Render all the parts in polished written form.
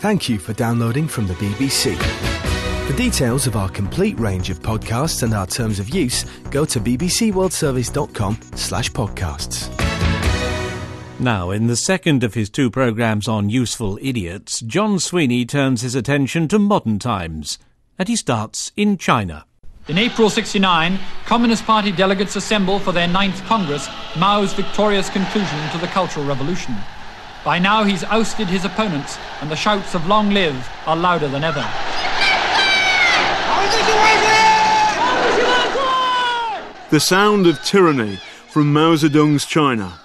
Thank you for downloading from the BBC. For details of our complete range of podcasts and our terms of use, go to bbcworldservice.com/podcasts. Now, in the second of his two programmes on useful idiots, John Sweeney turns his attention to modern times, and he starts in China. In April '69, Communist Party delegates assemble for their 9th Congress, Mao's victorious conclusion to the Cultural Revolution. By now he's ousted his opponents, and the shouts of "Long live" are louder than ever. The sound of tyranny from Mao Zedong's China.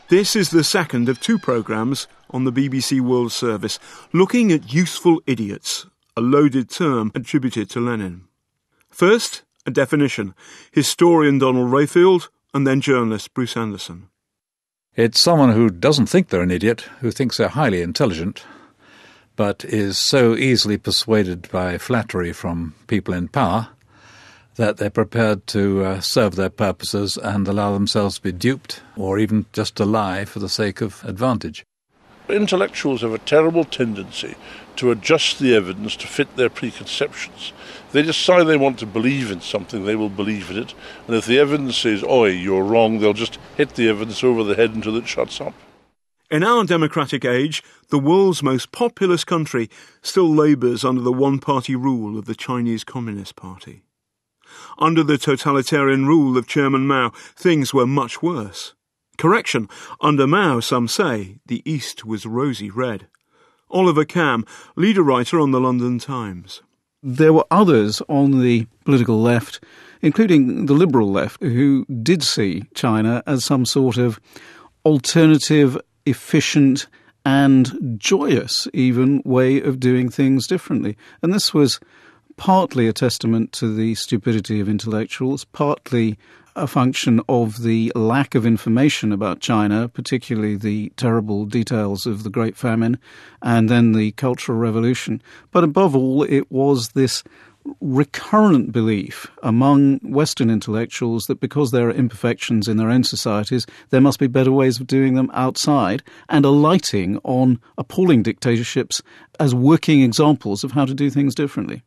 This is the second of two programmes on the BBC World Service, looking at useful idiots, a loaded term attributed to Lenin. First, a definition. Historian Donald Rayfield, and then journalist Bruce Anderson. It's someone who doesn't think they're an idiot, who thinks they're highly intelligent, but is so easily persuaded by flattery from people in power that they're prepared to serve their purposes and allow themselves to be duped or even just to lie for the sake of advantage. Intellectuals have a terrible tendency to adjust the evidence to fit their preconceptions. They decide they want to believe in something, they will believe in it, and if the evidence says, "Oi, you're wrong," they'll just hit the evidence over the head until it shuts up. In our democratic age, the world's most populous country still labours under the one-party rule of the Chinese Communist Party. Under the totalitarian rule of Chairman Mao, things were much worse. Correction, under Mao, some say, the East was rosy red. Oliver Cam, leader writer on the London Times. There were others on the political left, including the liberal left, who did see China as some sort of alternative, efficient and joyous even way of doing things differently. And this was partly a testament to the stupidity of intellectuals, partly a function of the lack of information about China, particularly the terrible details of the Great Famine and then the Cultural Revolution. But above all, it was this recurrent belief among Western intellectuals that because there are imperfections in their own societies, there must be better ways of doing them outside, and alighting on appalling dictatorships as working examples of how to do things differently.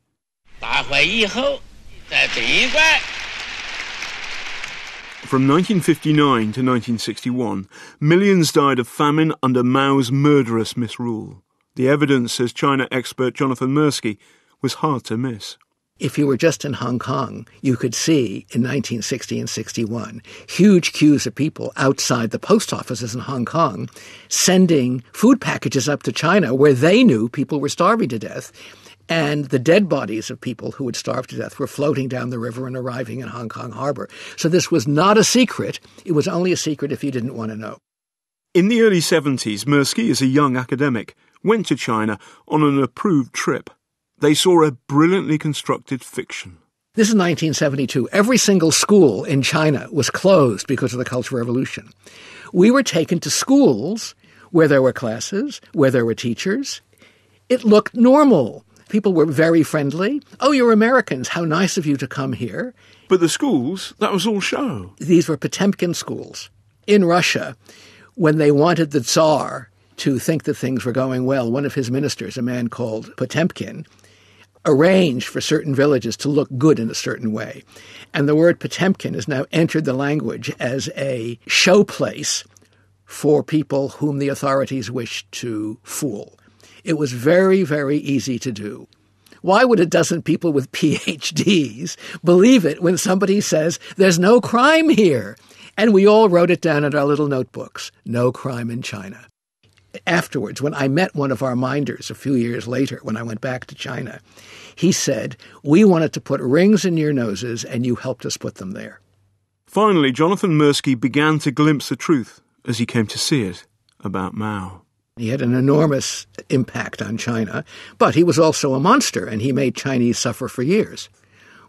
From 1959 to 1961, millions died of famine under Mao's murderous misrule. The evidence, says China expert Jonathan Mirsky, was hard to miss. If you were just in Hong Kong, you could see in 1960 and 61 huge queues of people outside the post offices in Hong Kong sending food packages up to China where they knew people were starving to death. And the dead bodies of people who had starved to death were floating down the river and arriving in Hong Kong harbor. So this was not a secret. It was only a secret if you didn't want to know. In the early 70s, Mirsky, as a young academic, went to China on an approved trip. They saw a brilliantly constructed fiction. This is 1972. Every single school in China was closed because of the Cultural Revolution. We were taken to schools where there were classes, where there were teachers. It looked normal. People were very friendly. "Oh, you're Americans. How nice of you to come here." But the schools, that was all show. These were Potemkin schools. In Russia, when they wanted the Tsar to think that things were going well, one of his ministers, a man called Potemkin, arranged for certain villages to look good in a certain way. And the word Potemkin has now entered the language as a showplace for people whom the authorities wished to fool. It was very, very easy to do. Why would a dozen people with PhDs believe it when somebody says, "There's no crime here"? And we all wrote it down in our little notebooks. No crime in China. Afterwards, when I met one of our minders a few years later, when I went back to China, he said, "We wanted to put rings in your noses and you helped us put them there." Finally, Jonathan Mirsky began to glimpse the truth, as he came to see it, about Mao. He had an enormous impact on China, but he was also a monster, and he made Chinese suffer for years.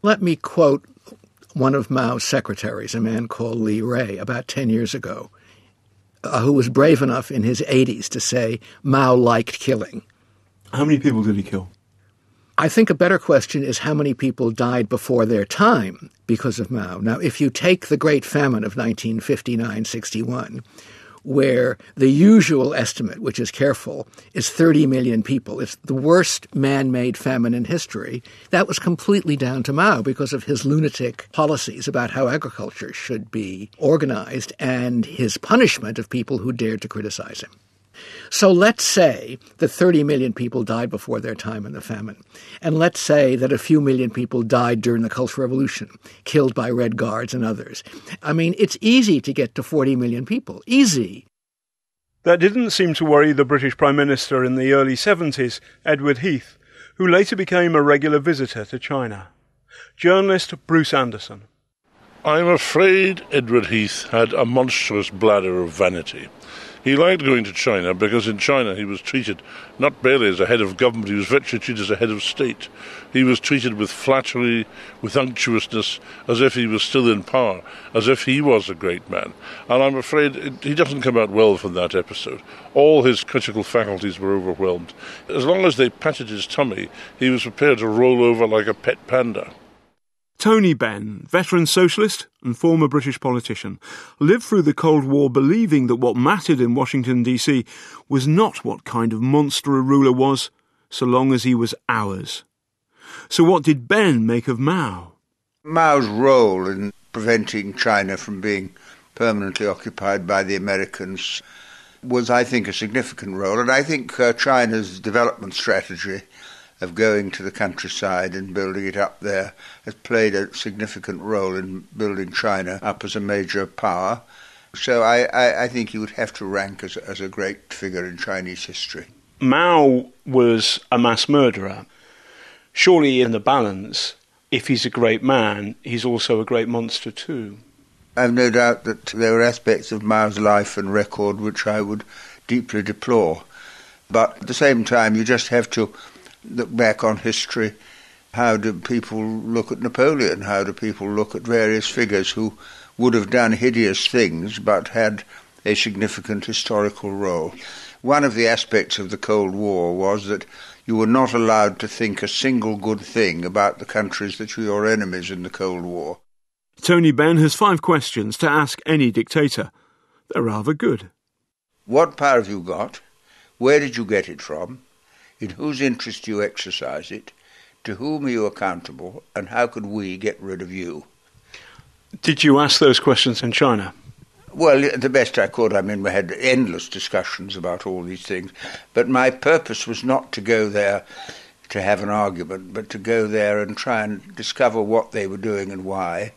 Let me quote one of Mao's secretaries, a man called Li Rui, about 10 years ago, who was brave enough in his 80s to say Mao liked killing. How many people did he kill? I think a better question is how many people died before their time because of Mao. Now, if you take the Great Famine of 1959-61, where the usual estimate, which is careful, is 30 million people. It's the worst man-made famine in history. That was completely down to Mao because of his lunatic policies about how agriculture should be organized and his punishment of people who dared to criticize him. So let's say that 30 million people died before their time in the famine. And let's say that a few million people died during the Cultural Revolution, killed by Red Guards and others. I mean, it's easy to get to 40 million people. Easy. That didn't seem to worry the British Prime Minister in the early 70s, Edward Heath, who later became a regular visitor to China. Journalist Bruce Anderson. I'm afraid Edward Heath had a monstrous bladder of vanity. He liked going to China because in China he was treated not barely as a head of government, he was virtually treated as a head of state. He was treated with flattery, with unctuousness, as if he was still in power, as if he was a great man. And I'm afraid he doesn't come out well from that episode. All his critical faculties were overwhelmed. As long as they patted his tummy, he was prepared to roll over like a pet panda. Tony Benn, veteran socialist and former British politician, lived through the Cold War believing that what mattered in Washington, D.C. was not what kind of monster a ruler was, so long as he was ours. So what did Benn make of Mao? Mao's role in preventing China from being permanently occupied by the Americans was, I think, a significant role. And I think China's development strategy of going to the countryside and building it up there has played a significant role in building China up as a major power. So I think he would have to rank as a great figure in Chinese history. Mao was a mass murderer. Surely in the balance, if he's a great man, he's also a great monster too. I've no doubt that there were aspects of Mao's life and record which I would deeply deplore. But at the same time, you just have to look back on history. How do people look at Napoleon? How do people look at various figures who would have done hideous things but had a significant historical role? One of the aspects of the Cold War was that you were not allowed to think a single good thing about the countries that were your enemies in the Cold War. Tony Benn has 5 questions to ask any dictator. They're rather good. What power have you got? Where did you get it from? In whose interest do you exercise it? To whom are you accountable? And how could we get rid of you? Did you ask those questions in China? Well, the best I could. I mean, we had endless discussions about all these things. But my purpose was not to go there to have an argument, but to go there and try and discover what they were doing and why,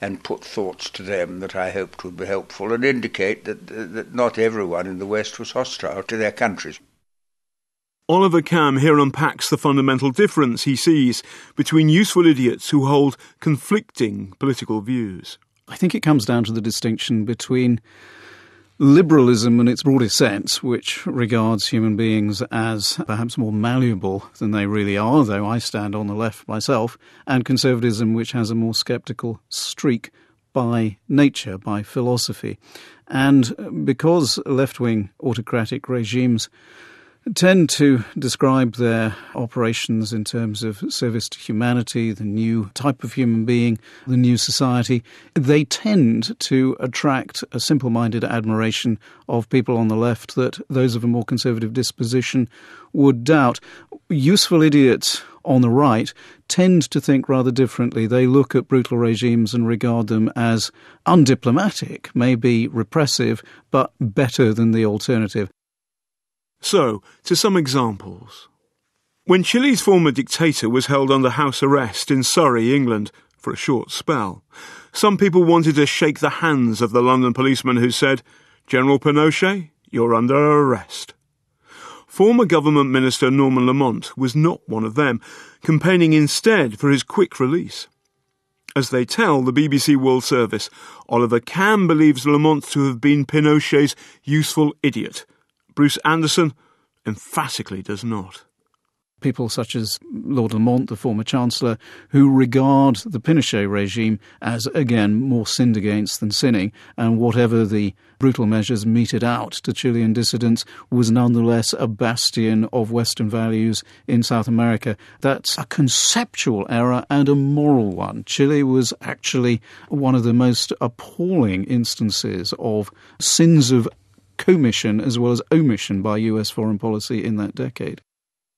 and put thoughts to them that I hoped would be helpful and indicate that not everyone in the West was hostile to their countries. Oliver Cam here unpacks the fundamental difference he sees between useful idiots who hold conflicting political views. I think it comes down to the distinction between liberalism in its broadest sense, which regards human beings as perhaps more malleable than they really are, though I stand on the left myself, and conservatism, which has a more sceptical streak by nature, by philosophy. And because left-wing autocratic regimes tend to describe their operations in terms of service to humanity, the new type of human being, the new society, they tend to attract a simple-minded admiration of people on the left that those of a more conservative disposition would doubt. Useful idiots on the right tend to think rather differently. They look at brutal regimes and regard them as undiplomatic, maybe repressive, but better than the alternative. So, to some examples. When Chile's former dictator was held under house arrest in Surrey, England, for a short spell, some people wanted to shake the hands of the London policeman who said, "General Pinochet, you're under arrest." Former government minister Norman Lamont was not one of them, campaigning instead for his quick release. As they tell the BBC World Service, Oliver Cam believes Lamont to have been Pinochet's useful idiot. Bruce Anderson emphatically does not. People such as Lord Lamont, the former Chancellor, who regard the Pinochet regime as, again, more sinned against than sinning, and whatever the brutal measures meted out to Chilean dissidents was nonetheless a bastion of Western values in South America. That's a conceptual error and a moral one. Chile was actually one of the most appalling instances of sins of commission as well as omission by US foreign policy in that decade.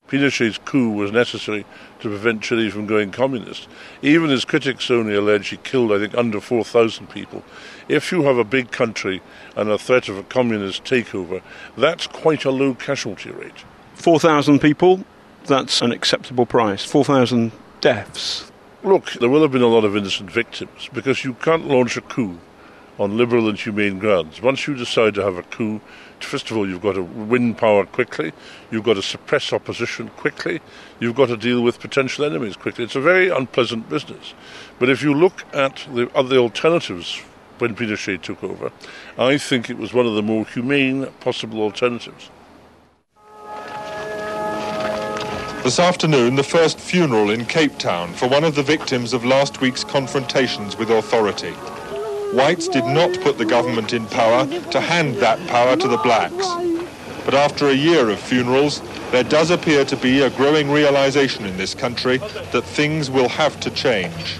Pinochet's coup was necessary to prevent Chile from going communist. Even his critics only allege he killed, I think, under 4,000 people. If you have a big country and a threat of a communist takeover, that's quite a low casualty rate. 4,000 people, that's an acceptable price. 4,000 deaths. Look, there will have been a lot of innocent victims, because you can't launch a coup on liberal and humane grounds. Once you decide to have a coup, first of all, you've got to win power quickly, you've got to suppress opposition quickly, you've got to deal with potential enemies quickly. It's a very unpleasant business. But if you look at the other alternatives when Pinochet took over, I think it was one of the more humane possible alternatives. This afternoon, the first funeral in Cape Town for one of the victims of last week's confrontations with authority. Whites did not put the government in power to hand that power to the blacks. But after a year of funerals, there does appear to be a growing realization in this country that things will have to change.